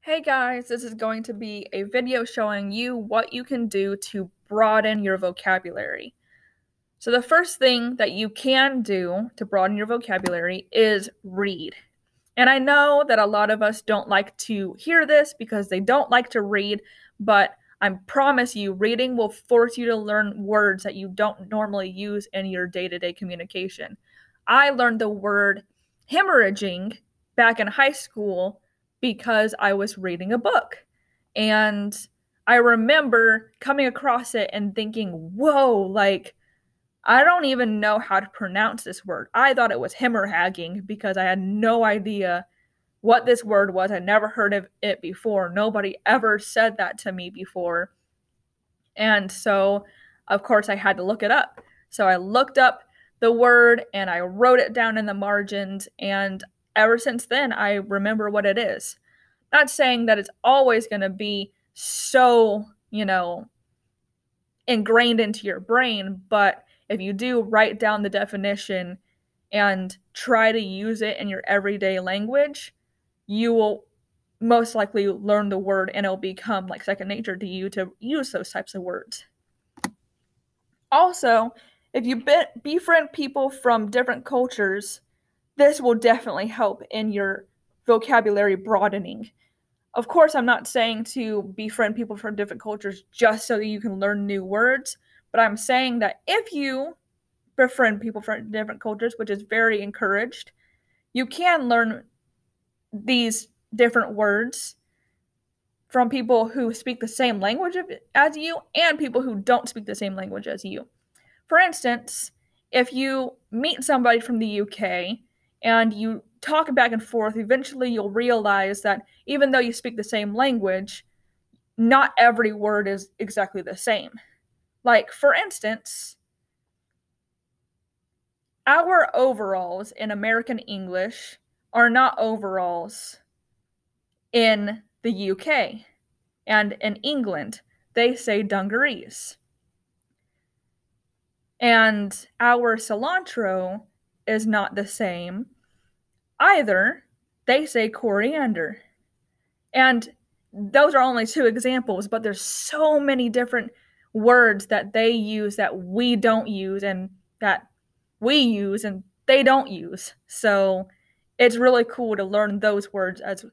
Hey guys, this is going to be a video showing you what you can do to broaden your vocabulary. So the first thing that you can do to broaden your vocabulary is read. And I know that a lot of us don't like to hear this because they don't like to read, but I promise you, reading will force you to learn words that you don't normally use in your day-to-day communication. I learned the word hemorrhaging back in high school because I was reading a book. And I remember coming across it and thinking, whoa, like, I don't even know how to pronounce this word. I thought it was hemorrhaging because I had no idea what this word was. I never heard of it before. Nobody ever said that to me before. And so, of course, I had to look it up. So I looked up the word and I wrote it down in the margins. And ever since then, I remember what it is. Not saying that it's always going to be so, ingrained into your brain, but if you do write down the definition and try to use it in your everyday language, you will most likely learn the word and it'll become like second nature to you to use those types of words. Also, if you befriend people from different cultures, this will definitely help in your vocabulary broadening. Of course, I'm not saying to befriend people from different cultures just so that you can learn new words, but I'm saying that if you befriend people from different cultures, which is very encouraged, you can learn these different words from people who speak the same language as you and people who don't speak the same language as you. For instance, if you meet somebody from the UK and you talk back and forth, eventually you'll realize that even though you speak the same language, not every word is exactly the same. Like, for instance, our overalls in American English are not overalls in the UK. And in England, they say dungarees. And our cilantro is not the same either. They say coriander. And those are only two examples, but there's so many different words that they use that we don't use and that we use and they don't use. So it's really cool to learn those words as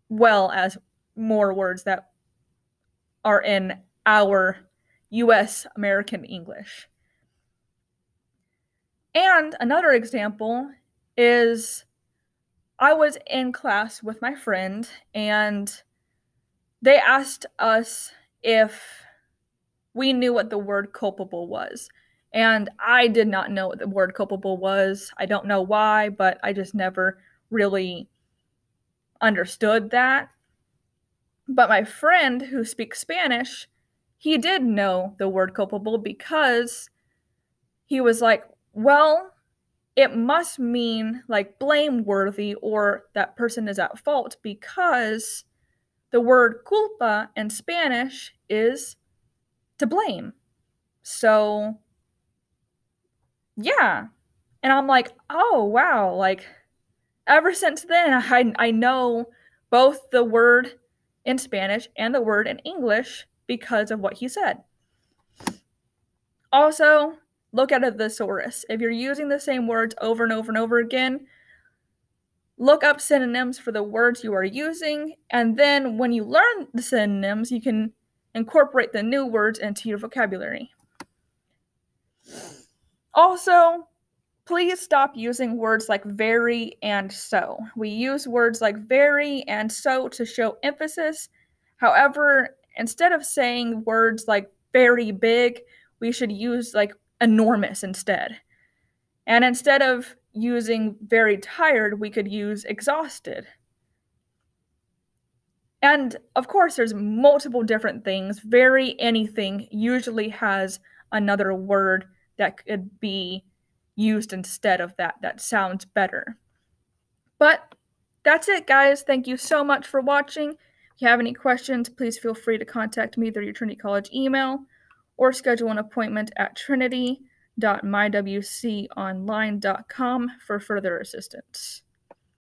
well as more words that are in our US American English. And another example is I was in class with my friend and they asked us if we knew what the word culpable was. And I did not know what the word culpable was. I don't know why, but I just never really understood that. But my friend who speaks Spanish, he did know the word culpable because he was like, well, it must mean like blameworthy or that person is at fault because the word culpa in Spanish is to blame. So, yeah. And I'm like, oh, wow. Like, ever since then, I know both the word in Spanish and the word in English because of what he said. Also, look at a thesaurus. If you're using the same words over and over and over again, look up synonyms for the words you are using, and then when you learn the synonyms, you can incorporate the new words into your vocabulary. Also, please stop using words like very and so. We use words like very and so to show emphasis. However, instead of saying words like very big, we should use like enormous instead. And instead of using very tired, we could use exhausted. And of course, there's multiple different things. Very anything usually has another word that could be used instead of that sounds better. But that's it, guys. Thank you so much for watching. If you have any questions, please feel free to contact me through your Trinity College email or schedule an appointment at trinity.mywconline.com for further assistance.